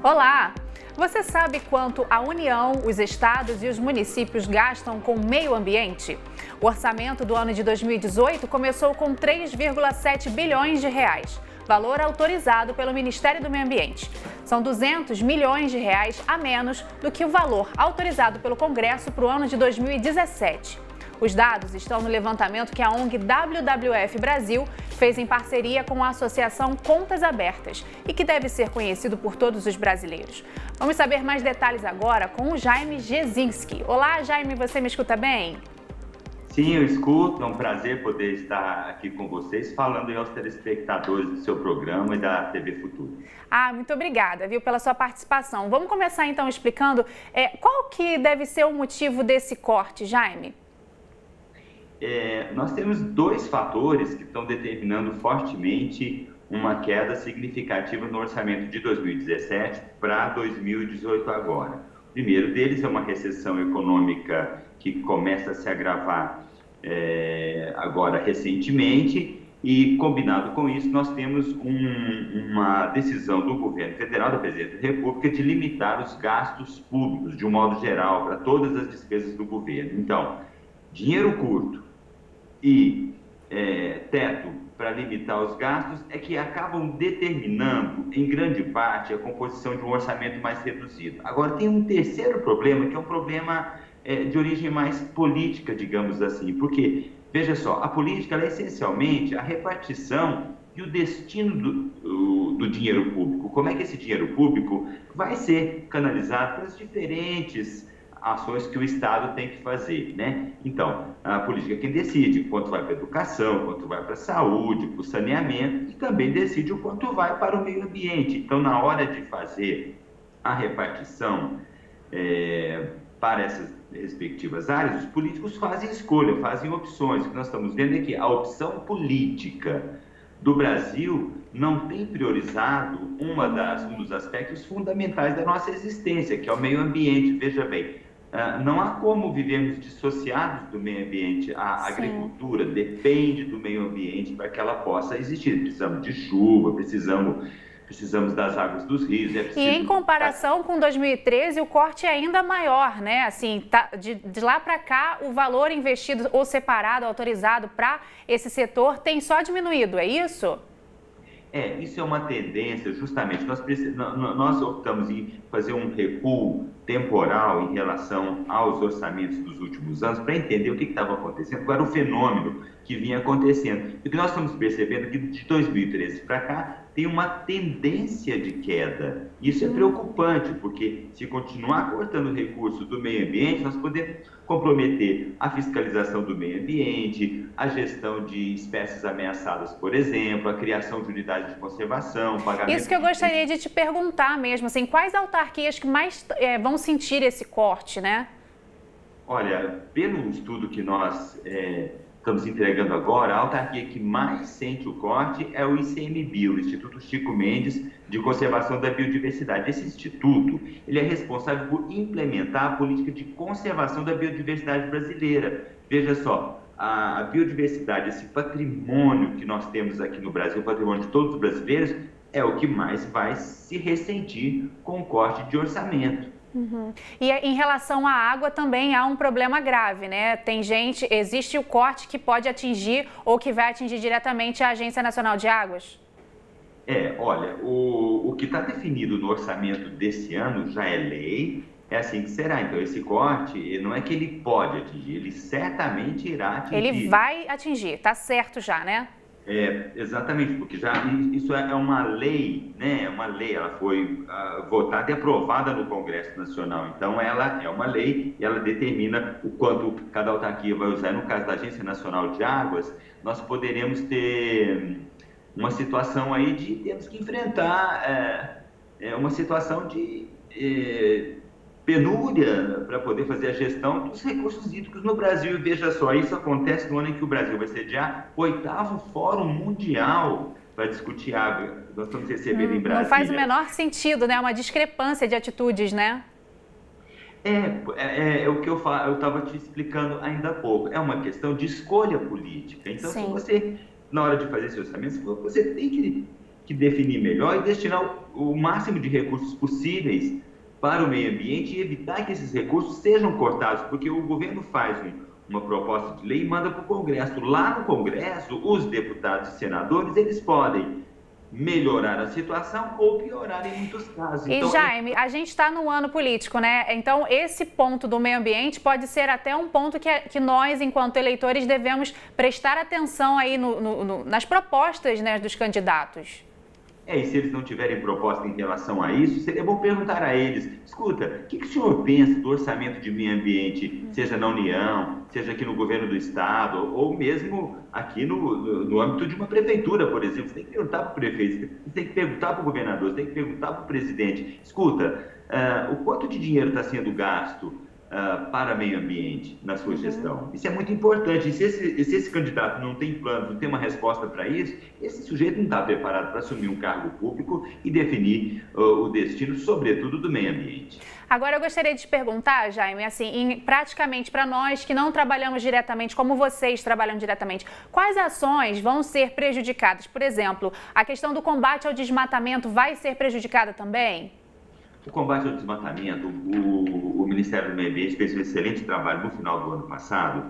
Olá! Você sabe quanto a União, os estados e os municípios gastam com o meio ambiente? O orçamento do ano de 2018 começou com 3,7 bilhões de reais, valor autorizado pelo Ministério do Meio Ambiente. São 200 milhões de reais a menos do que o valor autorizado pelo Congresso para o ano de 2017. Os dados estão no levantamento que a ONG WWF Brasil fez em parceria com a Associação Contas Abertas e que deve ser conhecido por todos os brasileiros. Vamos saber mais detalhes agora com o Jaime Gesinski. Olá, Jaime, você me escuta bem? Sim, eu escuto. É um prazer poder estar aqui com vocês, falando aos telespectadores do seu programa e da TV Futuro. Muito obrigada, viu, pela sua participação. Vamos começar então explicando qual que deve ser o motivo desse corte, Jaime? Nós temos dois fatores que estão determinando fortemente uma queda significativa no orçamento de 2017 para 2018 agora. O primeiro deles é uma recessão econômica que começa a se agravar agora recentemente e, combinado com isso, nós temos uma decisão do governo federal, da Presidência da República, de limitar os gastos públicos, de um modo geral, para todas as despesas do governo. Então, dinheiro curto e teto para limitar os gastos é que acabam determinando, em grande parte, a composição de um orçamento mais reduzido. Agora, tem um terceiro problema, que é um problema de origem mais política, digamos assim, porque, veja só, a política ela é essencialmente a repartição e o destino do dinheiro público. Como é que esse dinheiro público vai ser canalizado para as diferentes ações que o Estado tem que fazer, né? Então, a política é quem decide quanto vai para a educação, quanto vai para a saúde, para o saneamento e também decide o quanto vai para o meio ambiente. Então, na hora de fazer a repartição para essas respectivas áreas, os políticos fazem escolha, fazem opções. O que nós estamos vendo é que a opção política do Brasil não tem priorizado um dos aspectos fundamentais da nossa existência, que é o meio ambiente. Veja bem, não há como vivermos dissociados do meio ambiente. A agricultura depende do meio ambiente para que ela possa existir. Precisamos de chuva, precisamos das águas dos rios. E em comparação com 2013, o corte é ainda maior, né? Assim, de lá para cá, o valor investido ou separado, autorizado para esse setor tem só diminuído, é isso? Isso é uma tendência, justamente. Nós optamos em fazer um recuo temporal em relação aos orçamentos dos últimos anos para entender o que estava acontecendo, qual era o fenômeno que vinha acontecendo. E o que nós estamos percebendo é que de 2013 para cá tem uma tendência de queda. Isso é preocupante, porque se continuar cortando recursos do meio ambiente, nós podemos comprometer a fiscalização do meio ambiente, a gestão de espécies ameaçadas, por exemplo, a criação de unidades de conservação, pagamento... Isso que eu gostaria de te perguntar mesmo, assim, quais autarquias que mais vão sentir esse corte, né? Olha, pelo estudo que nós estamos entregando agora, a autarquia que mais sente o corte é o ICMBio, o Instituto Chico Mendes de Conservação da Biodiversidade. Esse instituto, ele é responsável por implementar a política de conservação da biodiversidade brasileira. Veja só, a biodiversidade, esse patrimônio que nós temos aqui no Brasil, o patrimônio de todos os brasileiros, é o que mais vai se ressentir com o corte de orçamento. E em relação à água também há um problema grave, né? Existe o corte que pode atingir ou que vai atingir diretamente a Agência Nacional de Águas? Olha, o que está definido no orçamento desse ano já é lei, é assim que será. Então, esse corte, não é que ele pode atingir, ele certamente irá atingir. Ele vai atingir, tá certo já, né? Exatamente, porque isso é uma lei, né? É uma lei, ela foi votada e aprovada no Congresso Nacional. Então, ela é uma lei e ela determina o quanto cada autarquia vai usar. No caso da Agência Nacional de Águas, nós poderemos ter uma situação aí de termos que enfrentar uma situação de penúria para poder fazer a gestão dos recursos hídricos no Brasil. E veja só, isso acontece no ano em que o Brasil vai sediar o 8º Fórum Mundial para discutir água. Nós estamos recebendo em Brasília. Não faz o menor sentido, né? Uma discrepância de atitudes, né? É o que eu estava te explicando ainda há pouco. É uma questão de escolha política. Então, se você, na hora de fazer esse orçamento, você tem que que definir melhor e destinar o máximo de recursos possíveis para o meio ambiente e evitar que esses recursos sejam cortados, porque o governo faz uma proposta de lei e manda para o Congresso. Lá no Congresso, os deputados e senadores, eles podem melhorar a situação ou piorar em muitos casos. E, Jaime, a gente está no ano político, né? Então, esse ponto do meio ambiente pode ser até um ponto que nós, enquanto eleitores, devemos prestar atenção aí nas propostas, né, dos candidatos. E se eles não tiverem proposta em relação a isso, seria bom perguntar a eles, escuta, o que o senhor pensa do orçamento de meio ambiente, seja na União, seja aqui no governo do Estado, ou mesmo aqui no âmbito de uma prefeitura, por exemplo. Você tem que perguntar para o prefeito, você tem que perguntar para o governador, você tem que perguntar para o presidente, escuta, o quanto de dinheiro está sendo gasto para meio ambiente na sua gestão. Isso é muito importante. E se esse candidato não tem plano, não tem uma resposta para isso, esse sujeito não está preparado para assumir um cargo público e definir o destino, sobretudo, do meio ambiente. Agora, eu gostaria de te perguntar, Jaime, assim, praticamente para nós que não trabalhamos diretamente, como vocês trabalham diretamente, quais ações vão ser prejudicadas? Por exemplo, a questão do combate ao desmatamento vai ser prejudicada também? O combate ao desmatamento, o Ministério do Meio Ambiente fez um excelente trabalho no final do ano passado,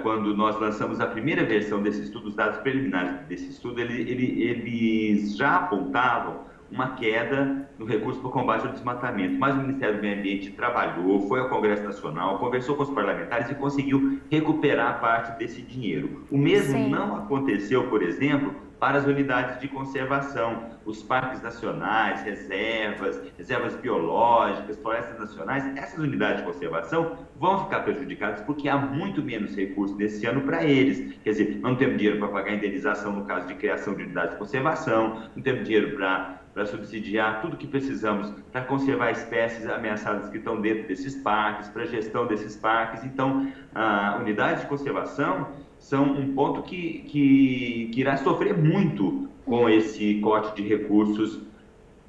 quando nós lançamos a primeira versão desse estudo, os dados preliminares desse estudo, eles já apontavam uma queda no recurso para o combate ao desmatamento. Mas o Ministério do Meio Ambiente trabalhou, foi ao Congresso Nacional, conversou com os parlamentares e conseguiu recuperar parte desse dinheiro. O mesmo não aconteceu, por exemplo, para as unidades de conservação, os parques nacionais, reservas biológicas, florestas nacionais. Essas unidades de conservação vão ficar prejudicadas porque há muito menos recursos nesse ano para eles. Quer dizer, não temos dinheiro para pagar indenização no caso de criação de unidades de conservação, não temos dinheiro para subsidiar tudo que precisamos para conservar espécies ameaçadas que estão dentro desses parques, para a gestão desses parques. Então, a unidade de conservação são um ponto que irá sofrer muito com esse corte de recursos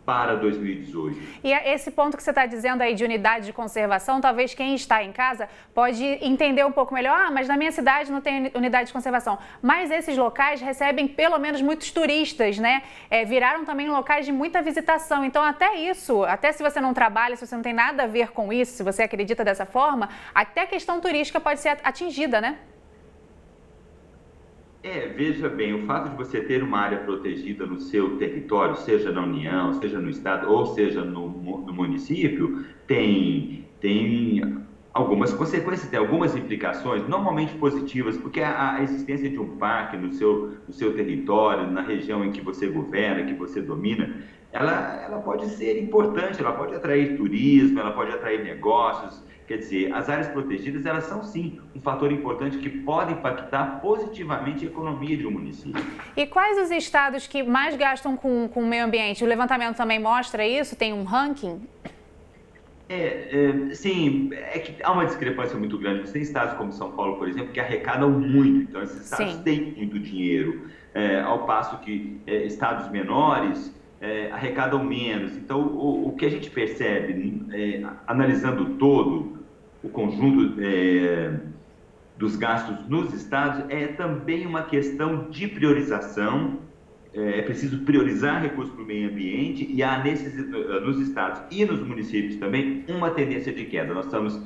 para 2018. E esse ponto que você está dizendo aí de unidade de conservação, talvez quem está em casa pode entender um pouco melhor, mas na minha cidade não tem unidade de conservação. Mas esses locais recebem pelo menos muitos turistas, né? Viraram também locais de muita visitação. Então até isso, até se você não trabalha, se você não tem nada a ver com isso, se você acredita dessa forma, até a questão turística pode ser atingida, né? Veja bem, o fato de você ter uma área protegida no seu território, seja na União, seja no Estado ou seja no município, tem algumas consequências, tem algumas implicações, normalmente positivas, porque a existência de um parque no seu território, na região em que você governa, que você domina, ela pode ser importante, ela pode atrair turismo, ela pode atrair negócios. Quer dizer, as áreas protegidas, elas são sim um fator importante que pode impactar positivamente a economia de um município. E quais os estados que mais gastam com o meio ambiente? O levantamento também mostra isso? Tem um ranking? Sim, é que há uma discrepância muito grande. Você tem estados como São Paulo, por exemplo, que arrecadam muito, então esses estados têm muito dinheiro, ao passo que estados menores arrecadam menos. Então, o que a gente percebe, analisando todo o conjunto dos gastos nos estados, é também uma questão de priorização. É preciso priorizar recursos para o meio ambiente e há nos estados e nos municípios também uma tendência de queda. Nós estamos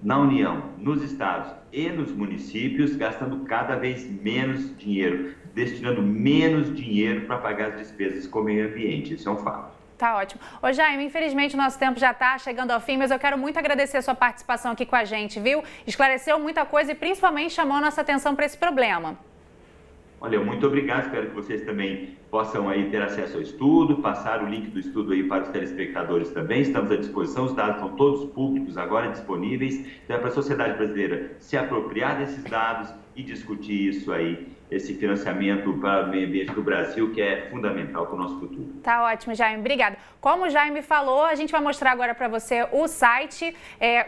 na União, nos estados e nos municípios gastando cada vez menos dinheiro, destinando menos dinheiro para pagar as despesas com o meio ambiente. Isso é um fato. Tá ótimo. Ô Jaime, infelizmente o nosso tempo já está chegando ao fim, mas eu quero muito agradecer a sua participação aqui com a gente, viu? Esclareceu muita coisa e principalmente chamou a nossa atenção para esse problema. Olha, muito obrigado, espero que vocês também possam aí ter acesso ao estudo, passar o link do estudo aí para os telespectadores também, estamos à disposição, os dados são todos públicos agora, disponíveis, então é para a sociedade brasileira se apropriar desses dados e discutir isso aí, esse financiamento para o meio ambiente do Brasil, que é fundamental para o nosso futuro. Tá ótimo, Jaime. Obrigada. Como o Jaime falou, a gente vai mostrar agora para você o site,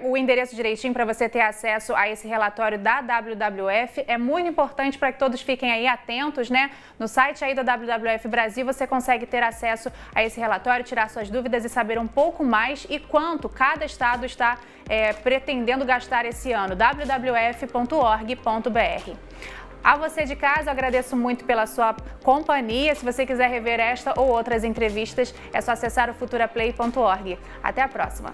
o endereço direitinho para você ter acesso a esse relatório da WWF. É muito importante para que todos fiquem aí atentos, né? No site aí da WWF Brasil você consegue ter acesso a esse relatório, tirar suas dúvidas e saber um pouco mais e quanto cada estado está pretendendo gastar esse ano. wwf.org.br. A você de casa, eu agradeço muito pela sua companhia. Se você quiser rever esta ou outras entrevistas, é só acessar o futuraplay.org. Até a próxima!